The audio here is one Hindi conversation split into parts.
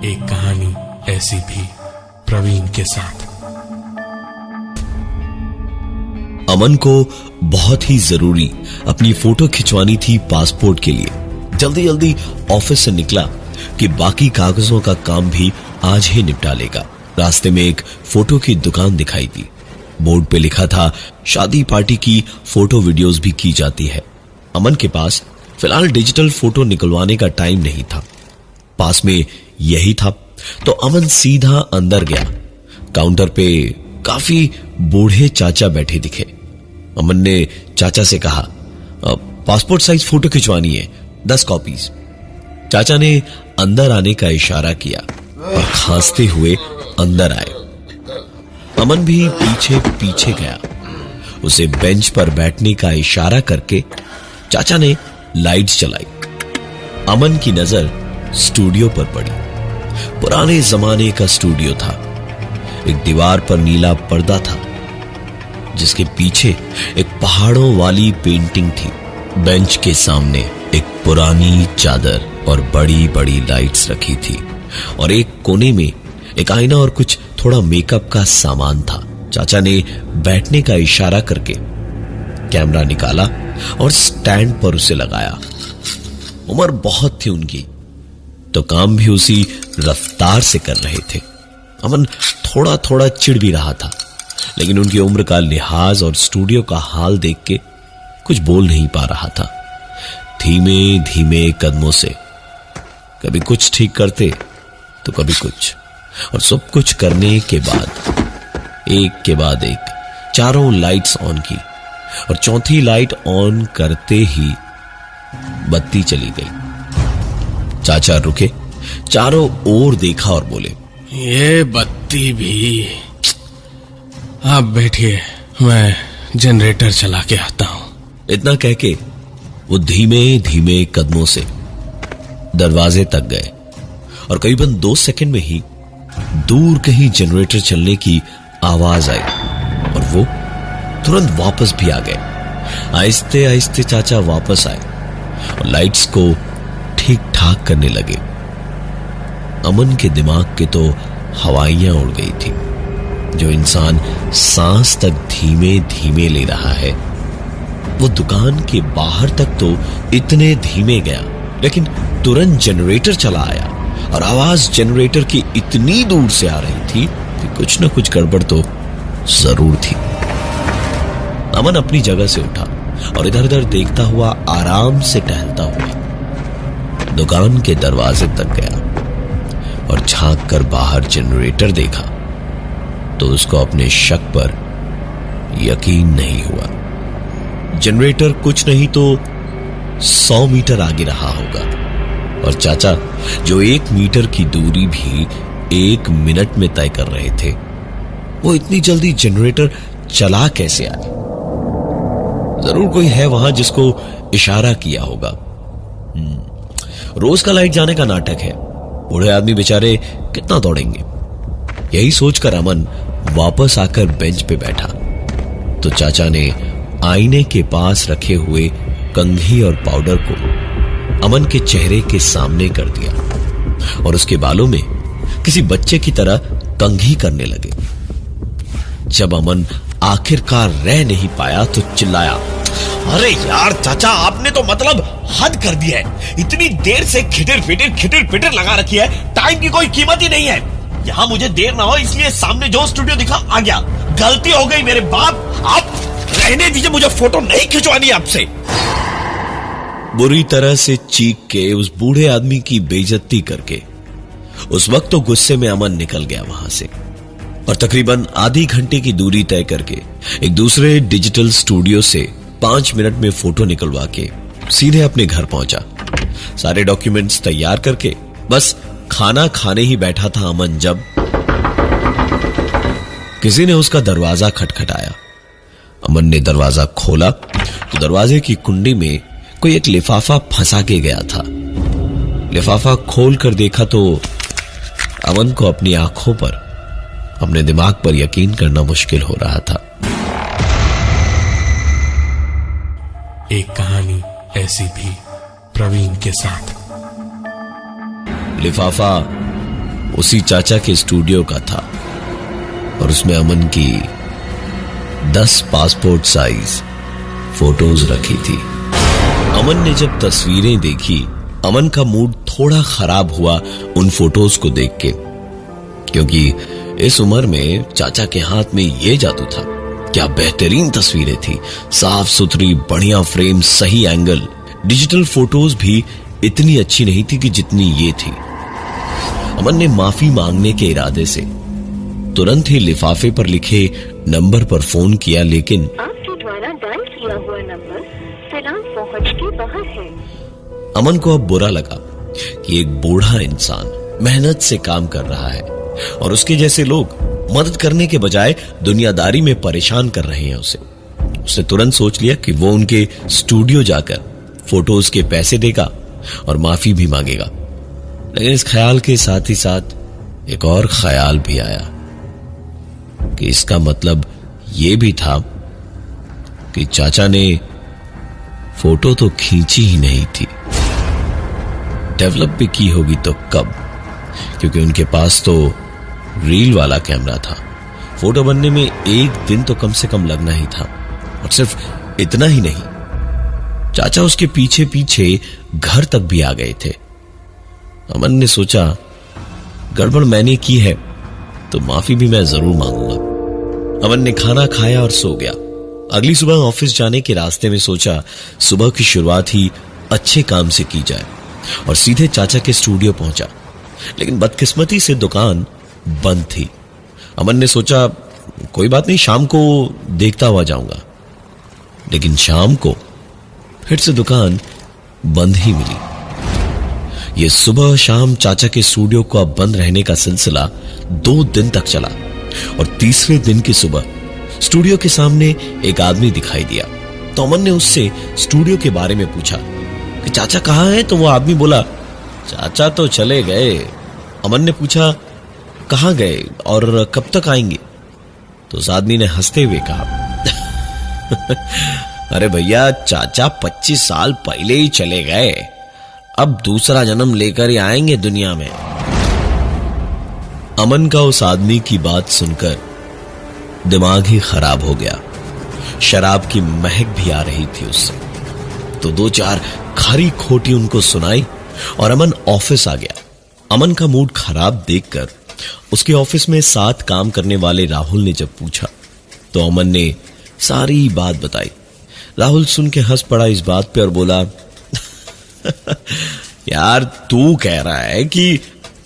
एक कहानी ऐसी भी प्रवीण के साथ। अमन को बहुत ही जरूरी अपनी फोटो खिंचवानी थी पासपोर्ट के लिए। जल्दी जल्दी ऑफिस से निकला कि बाकी कागजों का काम भी आज ही निपटा लेगा। रास्ते में एक फोटो की दुकान दिखाई दी। बोर्ड पे लिखा था शादी पार्टी की फोटो वीडियोस भी की जाती है। अमन के पास फिलहाल डिजिटल फोटो निकलवाने का टाइम नहीं था। पास में यही था तो अमन सीधा अंदर गया। काउंटर पे काफी बूढ़े चाचा बैठे दिखे। अमन ने चाचा से कहा, पासपोर्ट साइज फोटो खिंचवानी है, 10 कॉपीज। चाचा ने अंदर आने का इशारा किया और खांसते हुए अंदर आए। अमन भी पीछे पीछे गया। उसे बेंच पर बैठने का इशारा करके चाचा ने लाइट्स जलाई। अमन की नजर स्टूडियो पर पड़ी। पुराने जमाने का स्टूडियो था। एक दीवार पर नीला पर्दा था जिसके पीछे एक पहाड़ों वाली पेंटिंग थी। बेंच के सामने एक पुरानी चादर और बड़ी बड़ी लाइट्स रखी थी और एक कोने में एक आईना और कुछ थोड़ा मेकअप का सामान था। चाचा ने बैठने का इशारा करके कैमरा निकाला और स्टैंड पर उसे लगाया। उम्र बहुत थी उनकी तो काम भी उसी रफ्तार से कर रहे थे। अमन थोड़ा थोड़ा चिढ़ भी रहा था, लेकिन उनकी उम्र का लिहाज और स्टूडियो का हाल देख के कुछ बोल नहीं पा रहा था। धीमे धीमे कदमों से कभी कुछ ठीक करते तो कभी कुछ, और सब कुछ करने के बाद एक के बाद एक चारों लाइट्स ऑन की और चौथी लाइट ऑन करते ही बत्ती चली गई। चाचा रुके, चारों ओर देखा और बोले, ये बत्ती भी। आप बैठिए, मैं जनरेटर चला के आता हूं। इतना कह के वो धीमे धीमे कदमों से दरवाजे तक गए और करीबन 2 सेकंड में ही दूर कहीं जनरेटर चलने की आवाज आई और वो तुरंत वापस भी आ गए। आहिस्ते आहिस्ते चाचा वापस आए और लाइट्स को ठीक ठाक करने लगे। अमन के दिमाग के तो हवाइयां उड़ गई थी। जो इंसान सांस तक धीमे धीमे ले रहा है वो दुकान के बाहर तक तो इतने धीमे गया, लेकिन तुरंत जनरेटर चला आया और आवाज जनरेटर की इतनी दूर से आ रही थी कि कुछ न कुछ गड़बड़ तो जरूर थी। अमन अपनी जगह से उठा और इधर उधर देखता हुआ आराम से टहलता हुआ दुकान के दरवाजे तक गया और झांक कर बाहर जनरेटर देखा तो उसको अपने शक पर यकीन नहीं हुआ। जनरेटर कुछ नहीं तो 100 मीटर आगे रहा होगा और चाचा जो 1 मीटर की दूरी भी 1 मिनट में तय कर रहे थे, वो इतनी जल्दी जनरेटर चला कैसे आए? जरूर कोई है वहां जिसको इशारा किया होगा। रोज का लाइट जाने का नाटक है। बूढ़े आदमी बेचारे कितना दौड़ेंगे? यही सोचकर अमन वापस आकर बेंच पे बैठा तो चाचा ने आईने के पास रखे हुए कंघी और पाउडर को अमन के चेहरे के सामने कर दिया और उसके बालों में किसी बच्चे की तरह कंघी करने लगे। जब अमन आखिरकार रह नहीं पाया तो चिल्लाया, अरे यार चाचा, आपने तो मतलब हद कर दिया है। इतनी देर से खिटर पिटर लगा रखी है, टाइम की कोई कीमत ही नहीं है। यहाँ मुझे देर ना हो इसलिए सामने जो स्टूडियो दिखा आ गया। गलती हो गई मेरे बाप, आप रहने दीजिए, मुझे फोटो नहीं खिंचवानी आपसे। बुरी तरह से चीख के उस बूढ़े आदमी की बेइज्जती करके उस वक्त तो गुस्से में अमन निकल गया वहां से और तकरीबन आधी घंटे की दूरी तय करके एक दूसरे डिजिटल स्टूडियो से 5 मिनट में फोटो निकलवा के सीधे अपने घर पहुंचा। सारे डॉक्यूमेंट्स तैयार करके बस खाना खाने ही बैठा था अमन जब किसी ने उसका दरवाजा खटखटाया। अमन ने दरवाजा खोला तो दरवाजे की कुंडी में कोई एक लिफाफा फंसा के गया था। लिफाफा खोल कर देखा तो अमन को अपनी आंखों पर, अपने दिमाग पर यकीन करना मुश्किल हो रहा था। एक कहानी ऐसी भी प्रवीण के साथ। लिफाफा उसी चाचा के स्टूडियो का था और उसमें अमन की 10 पासपोर्ट साइज फोटोज रखी थी। अमन ने जब तस्वीरें देखी, अमन का मूड थोड़ा खराब हुआ उन फोटोज को देख के, क्योंकि इस उम्र में चाचा के हाथ में ये जादू था। क्या बेहतरीन तस्वीरें थी, साफ सुथरी, बढ़िया फ्रेम, सही एंगल। डिजिटल फोटोज भी इतनी अच्छी नहीं थी कि जितनी ये थी। अमन ने माफी मांगने के इरादे से तुरंत ही लिफाफे पर लिखे नंबर पर फोन किया, लेकिन आपके द्वारा डायल किया हुआ नंबर फिलहाल पहुंच के बाहर है। अमन को अब बुरा लगा कि एक बूढ़ा इंसान मेहनत से काम कर रहा है और उसके जैसे लोग मदद करने के बजाय दुनियादारी में परेशान कर रहे हैं उसे। उसने तुरंत सोच लिया कि वो उनके स्टूडियो जाकर फोटोज के पैसे देगा और माफी भी मांगेगा। लेकिन इस ख्याल के साथ ही साथ एक और ख्याल भी आया कि इसका मतलब ये भी था कि चाचा ने फोटो तो खींची ही नहीं थी, डेवलप भी की होगी तो कब, क्योंकि उनके पास तो रील वाला कैमरा था। फोटो बनने में 1 दिन तो कम से कम लगना ही था। और सिर्फ इतना ही नहीं, चाचा उसके पीछे पीछे घर तक भी आ गए थे। अमन ने सोचा गड़बड़ मैंने की है तो माफी भी मैं जरूर मांगूंगा। अमन ने खाना खाया और सो गया। अगली सुबह ऑफिस जाने के रास्ते में सोचा सुबह की शुरुआत ही अच्छे काम से की जाए और सीधे चाचा के स्टूडियो पहुंचा। लेकिन बदकिस्मती से दुकान बंद थी। अमन ने सोचा कोई बात नहीं, शाम को देखता हुआ जाऊंगा। लेकिन शाम को फिर से दुकान बंद ही मिली। यह सुबह शाम चाचा के स्टूडियो का बंद रहने का सिलसिला 2 दिन तक चला और तीसरे दिन की सुबह स्टूडियो के सामने एक आदमी दिखाई दिया। तो अमन ने उससे स्टूडियो के बारे में पूछा कि चाचा कहाँ हैं? तो वो आदमी बोला चाचा तो चले गए। अमन ने पूछा कहाँ गए और कब तक आएंगे? तो उस आदमी ने हंसते हुए कहा अरे भैया, चाचा 25 साल पहले ही चले गए, अब दूसरा जन्म लेकर ही आएंगे दुनिया में। अमन का उस आदमी की बात सुनकर दिमाग ही खराब हो गया। शराब की महक भी आ रही थी उससे। तो 2-4 खरी खोटी उनको सुनाई और अमन ऑफिस आ गया। अमन का मूड खराब देखकर उसके ऑफिस में साथ काम करने वाले राहुल ने जब पूछा तो अमन ने सारी बात बताई। राहुल सुन के हंस पड़ा इस बात पे और बोला यार, तू कह रहा है कि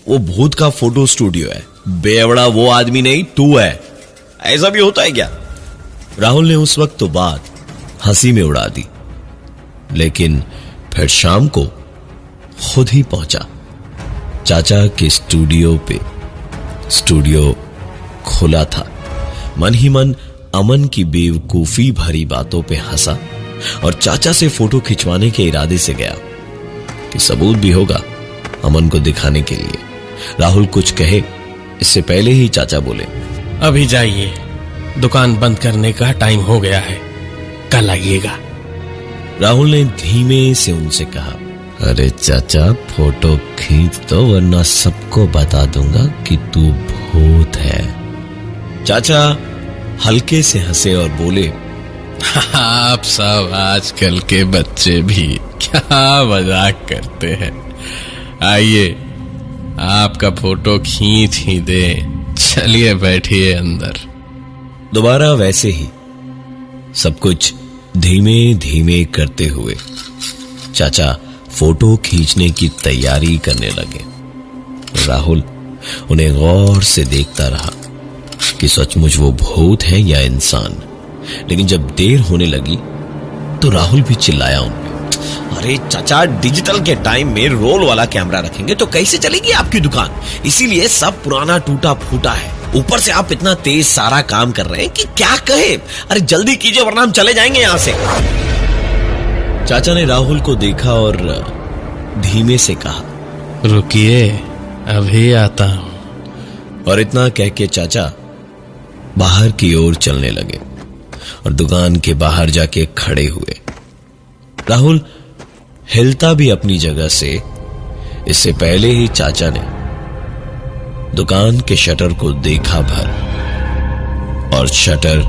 वो भूत का फोटो स्टूडियो है, बेवड़ा वो आदमी नहीं तू है, ऐसा भी होता है क्या? राहुल ने उस वक्त तो बात हंसी में उड़ा दी, लेकिन फिर शाम को खुद ही पहुंचा चाचा के स्टूडियो पे। स्टूडियो खुला था। मन ही मन अमन की बेवकूफी भरी बातों पे हंसा और चाचा से फोटो खिंचवाने के इरादे से गया कि सबूत भी होगा अमन को दिखाने के लिए। राहुल कुछ कहे इससे पहले ही चाचा बोले अभी जाइए, दुकान बंद करने का टाइम हो गया है, कल आइएगा। राहुल ने धीमे से उनसे कहा अरे चाचा, फोटो खींच दो वरना सबको बता दूंगा कि तू भूत है। चाचा हल्के से हंसे और बोले आप सब आजकल के बच्चे भी क्या मजाक करते हैं। आइए, आपका फोटो खींच ही दे, चलिए बैठिए अंदर। दोबारा वैसे ही सब कुछ धीमे धीमे करते हुए चाचा फोटो खींचने की तैयारी करने लगे। राहुल उन्हें गौर से देखता रहा कि सचमुच वो भूत है या इंसान। लेकिन जब देर होने लगी तो राहुल भी चिल्लाया उन पे अरे चाचा, डिजिटल के टाइम में रोल वाला कैमरा रखेंगे तो कैसे चलेगी आपकी दुकान? इसीलिए सब पुराना टूटा फूटा है। ऊपर से आप इतना तेज सारा काम कर रहे हैं कि क्या कहे। अरे जल्दी कीजिए वरना हम चले जाएंगे यहां से। चाचा ने राहुल को देखा और धीमे से कहा रुकिए, अभी आता हूं। और इतना कह के चाचा बाहर की ओर चलने लगे और दुकान के बाहर जाके खड़े हुए। राहुल हिलता भी अपनी जगह से इससे पहले ही चाचा ने दुकान के शटर को देखा भर और शटर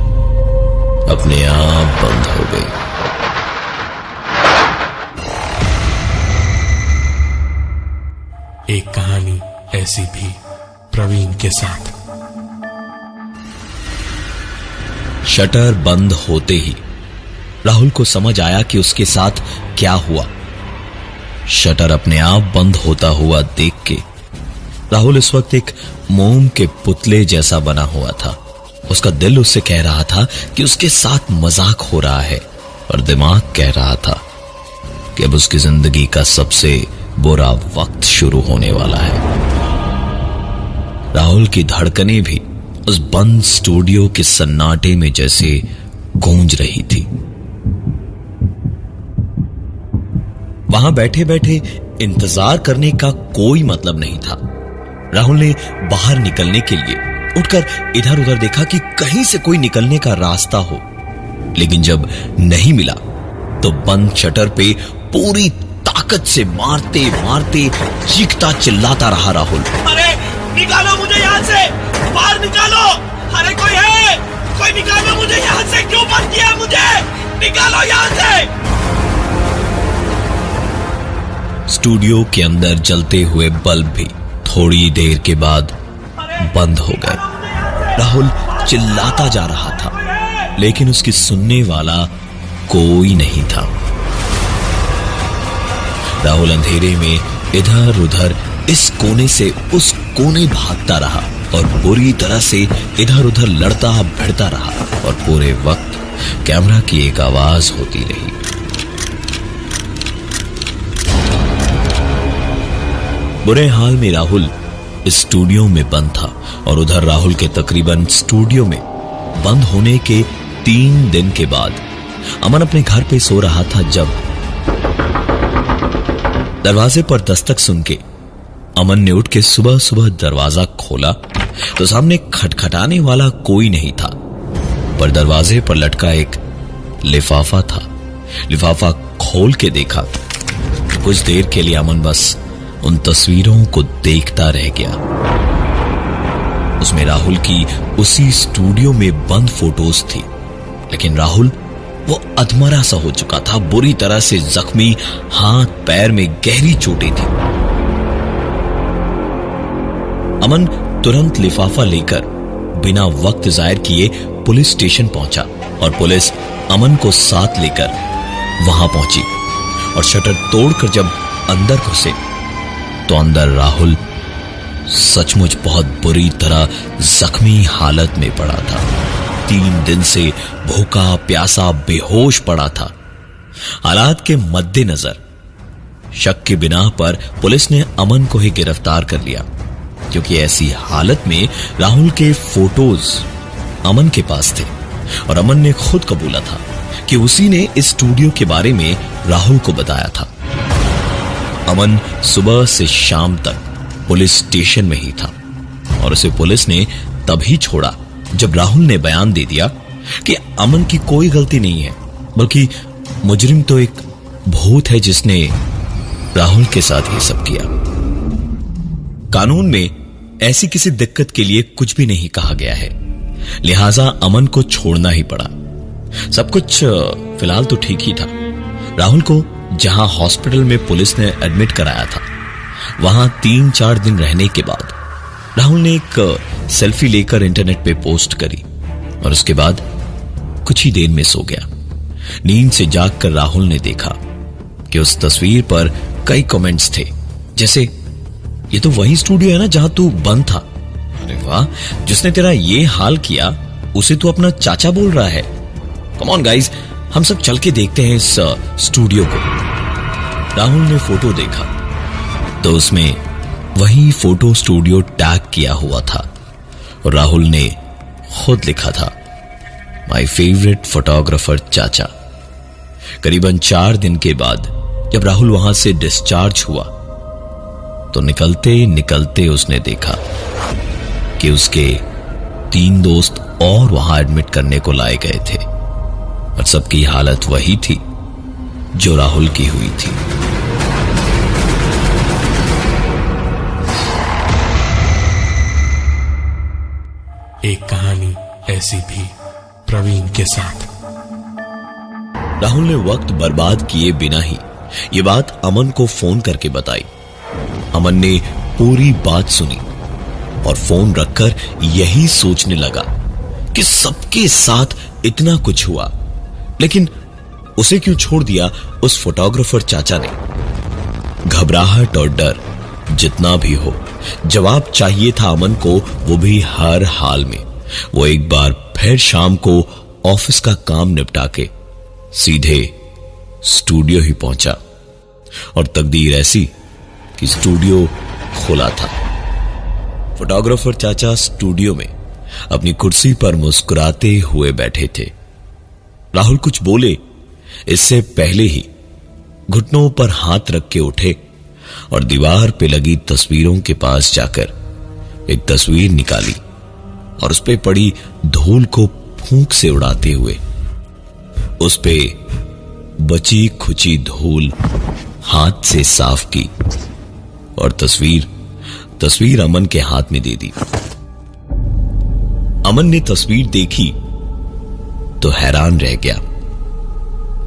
अपने आप बंद हो गई। एक कहानी ऐसी भी प्रवीण के साथ। शटर बंद होते ही राहुल को समझ आया कि उसके साथ क्या हुआ। शटर अपने आप बंद होता हुआ देख के राहुल इस वक्त एक मोम के पुतले जैसा बना हुआ था। उसका दिल उससे कह रहा था कि उसके साथ मजाक हो रहा है और दिमाग कह रहा था कि अब उसकी जिंदगी का सबसे बुरा वक्त शुरू होने वाला है। राहुल की धड़कनें भी उस बंद स्टूडियो के सन्नाटे में जैसे गूंज रही थी। वहां बैठे बैठे इंतजार करने का कोई मतलब नहीं था। राहुल ने बाहर निकलने के लिए उठकर इधर उधर देखा कि कहीं से कोई निकलने का रास्ता हो, लेकिन जब नहीं मिला तो बंद शटर पे पूरी ताकत से मारते मारते चीखता चिल्लाता रहा राहुल। अरे निकालो मुझे यहाँ से, बाहर निकालो, अरे कोई है, कोई निकालो मुझे यहाँ से, क्यों बंद किया मुझे, निकालो यहाँ से। स्टूडियो के अंदर जलते हुए बल्ब भी थोड़ी देर के बाद बंद हो गए। राहुल चिल्लाता जा रहा था, लेकिन उसकी सुनने वाला कोई नहीं था। राहुल अंधेरे में इधर उधर इस कोने से उस कोने भागता रहा और बुरी तरह से इधर उधर लड़ता भिड़ता रहा और पूरे वक्त कैमरा की एक आवाज होती रही। बुरे हाल में राहुल इस स्टूडियो में बंद था और उधर राहुल के तकरीबन स्टूडियो में बंद होने के 3 दिन के बाद अमन अपने घर पे सो रहा था जब दरवाजे पर दस्तक सुन के अमन ने उठ के सुबह सुबह दरवाजा खोला तो सामने खटखटाने वाला कोई नहीं था, पर दरवाजे पर लटका एक लिफाफा था। लिफाफा खोल के देखा तो कुछ देर के लिए अमन बस उन तस्वीरों को देखता रह गया। उसमें राहुल की उसी स्टूडियो में बंद फोटोज थी, लेकिन राहुल वो अधमरा सा हो चुका था, बुरी तरह से जख्मी, हाथ पैर में गहरी चोटें थी। अमन तुरंत लिफाफा लेकर बिना वक्त जाहिर किए पुलिस स्टेशन पहुंचा और पुलिस अमन को साथ लेकर वहां पहुंची और शटर तोड़कर जब अंदर घुसे तो अंदर राहुल सचमुच बहुत बुरी तरह जख्मी हालत में पड़ा था। 3 दिन से भूखा प्यासा बेहोश पड़ा था। हालात के मद्देनजर शक के बिना पर पुलिस ने अमन को ही गिरफ्तार कर लिया, क्योंकि ऐसी हालत में राहुल के फोटोज अमन के पास थे और अमन ने खुद कबूला था कि उसी ने इस स्टूडियो के बारे में राहुल को बताया था। अमन सुबह से शाम तक पुलिस स्टेशन में ही था और उसे पुलिस ने तभी छोड़ा जब राहुल ने बयान दे दिया कि अमन की कोई गलती नहीं है, बल्कि मुजरिम तो एक भूत है जिसने राहुल के साथ ये सब किया। कानून में ऐसी किसी दिक्कत के लिए कुछ भी नहीं कहा गया है, लिहाजा अमन को छोड़ना ही पड़ा। सब कुछ फिलहाल तो ठीक ही था। राहुल को जहां हॉस्पिटल में पुलिस ने एडमिट कराया था, वहां 3-4 दिन रहने के बाद राहुल ने एक सेल्फी लेकर इंटरनेट पे पोस्ट करी और उसके बाद कुछ ही देर में सो गया। नींद से जागकर राहुल ने देखा कि उस तस्वीर पर कई कमेंट्स थे, जैसे ये तो वही स्टूडियो है ना जहां तू बंद था। अरे वाह, जिसने तेरा ये हाल किया उसे तू अपना चाचा बोल रहा है। कम ऑन गाइस, हम सब चल के देखते हैं इस स्टूडियो को। राहुल ने फोटो देखा तो उसमें वही फोटो स्टूडियो टैग किया हुआ था और राहुल ने खुद लिखा था, माय फेवरेट फोटोग्राफर चाचा। करीबन 4 दिन के बाद जब राहुल वहां से डिस्चार्ज हुआ तो निकलते निकलते उसने देखा कि उसके 3 दोस्त और वहां एडमिट करने को लाए गए थे और सबकी हालत वही थी जो राहुल की हुई थी। एक कहानी ऐसी भी प्रवीण के साथ। राहुल ने वक्त बर्बाद किए बिना ही ये बात अमन को फोन करके बताई। अमन ने पूरी बात सुनी और फोन रखकर यही सोचने लगा कि सबके साथ इतना कुछ हुआ, लेकिन उसे क्यों छोड़ दिया उस फोटोग्राफर चाचा ने। घबराहट और डर जितना भी हो, जवाब चाहिए था अमन को, वो भी हर हाल में। वो एक बार फिर शाम को ऑफिस का काम निपटा के सीधे स्टूडियो ही पहुंचा और तकदीर ऐसी कि स्टूडियो खुला था। फोटोग्राफर चाचा स्टूडियो में अपनी कुर्सी पर मुस्कुराते हुए बैठे थे। राहुल कुछ बोले इससे पहले ही घुटनों पर हाथ रख के उठे और दीवार पे लगी तस्वीरों के पास जाकर एक तस्वीर निकाली और उस पे पड़ी धूल को फूंक से उड़ाते हुए उस पे बची खुची धूल हाथ से साफ की और तस्वीर अमन के हाथ में दे दी। अमन ने तस्वीर देखी तो हैरान रह गया।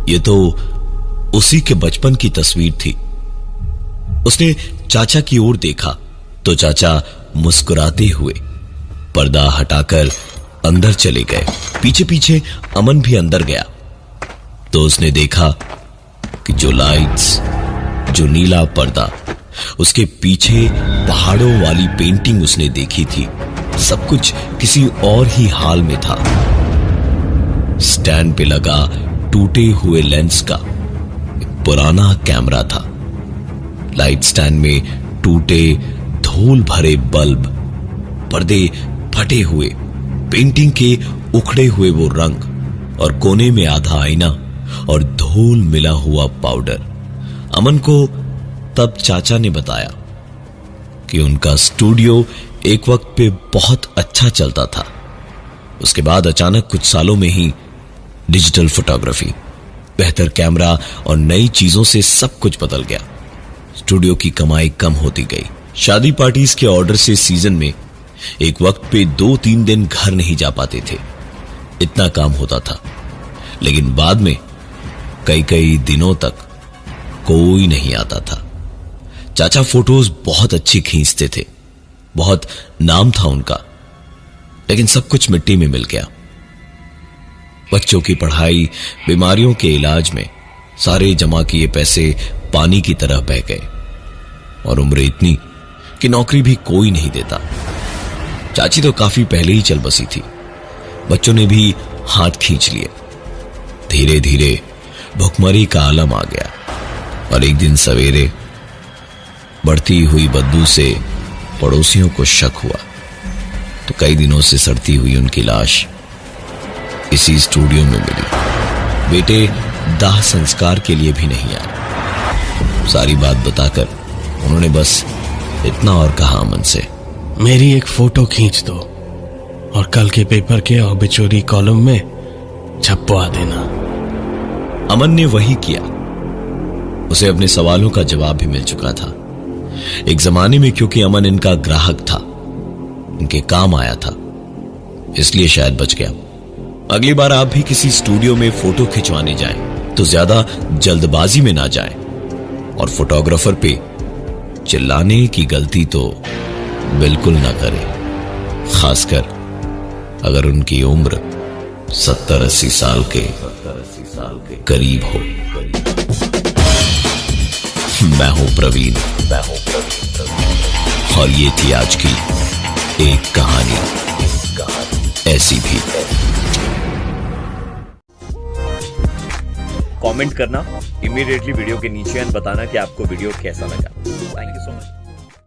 ये तो उसी के बचपन की तस्वीर थी। उसने चाचा की ओर देखा तो चाचा मुस्कुराते हुए पर्दा हटाकर अंदर चले गए। पीछे पीछे अमन भी अंदर गया तो उसने देखा कि जो लाइट्स, जो नीला पर्दा, उसके पीछे पहाड़ों वाली पेंटिंग उसने देखी थी, सब कुछ किसी और ही हाल में था। स्टैंड पे लगा टूटे हुए लेंस का एक पुराना कैमरा था। लाइट स्टैंड में टूटे धूल भरे बल्ब, पर्दे फटे हुए, पेंटिंग के उखड़े हुए वो रंग और कोने में आधा आईना और धूल मिला हुआ पाउडर। अमन को तब चाचा ने बताया कि उनका स्टूडियो एक वक्त पे बहुत अच्छा चलता था। उसके बाद अचानक कुछ सालों में ही डिजिटल फोटोग्राफी, बेहतर कैमरा और नई चीजों से सब कुछ बदल गया। स्टूडियो की कमाई कम होती गई। शादी पार्टीज के ऑर्डर से सीजन में एक वक्त पे 2-3 दिन घर नहीं जा पाते थे, इतना काम होता था। लेकिन बाद में कई दिनों तक कोई नहीं आता था। चाचा फोटोज बहुत अच्छी खींचते थे, बहुत नाम था उनका, लेकिन सब कुछ मिट्टी में मिल गया। बच्चों की पढ़ाई, बीमारियों के इलाज में सारे जमा किए पैसे पानी की तरह बह गए और उम्र इतनी कि नौकरी भी कोई नहीं देता। चाची तो काफी पहले ही चल बसी थी। बच्चों ने भी हाथ खींच लिए। धीरे धीरे भुखमरी का आलम आ गया और एक दिन सवेरे बढ़ती हुई बदबू से पड़ोसियों को शक हुआ तो कई दिनों से सड़ती हुई उनकी लाश इसी स्टूडियो में मिली। बेटे दाह संस्कार के लिए भी नहीं आए। सारी बात बताकर उन्होंने बस इतना और कहा अमन से, मेरी एक फोटो खींच दो और कल के पेपर के ऑबिचुरी कॉलम में छपवा देना। अमन ने वही किया। उसे अपने सवालों का जवाब भी मिल चुका था। एक जमाने में क्योंकि अमन इनका ग्राहक था, इनके काम आया था, इसलिए शायद बच गया। अगली बार आप भी किसी स्टूडियो में फोटो खिंचवाने जाएं तो ज्यादा जल्दबाजी में ना जाएं और फोटोग्राफर पे चिल्लाने की गलती तो बिल्कुल ना करें, खासकर अगर उनकी उम्र 70-80 साल के करीब हो। मैं हूं प्रवीण और ये थी आज की एक कहानी ऐसी भी। कमेंट करना इमीडिएटली वीडियो के नीचे एंड बताना कि आपको वीडियो कैसा लगा।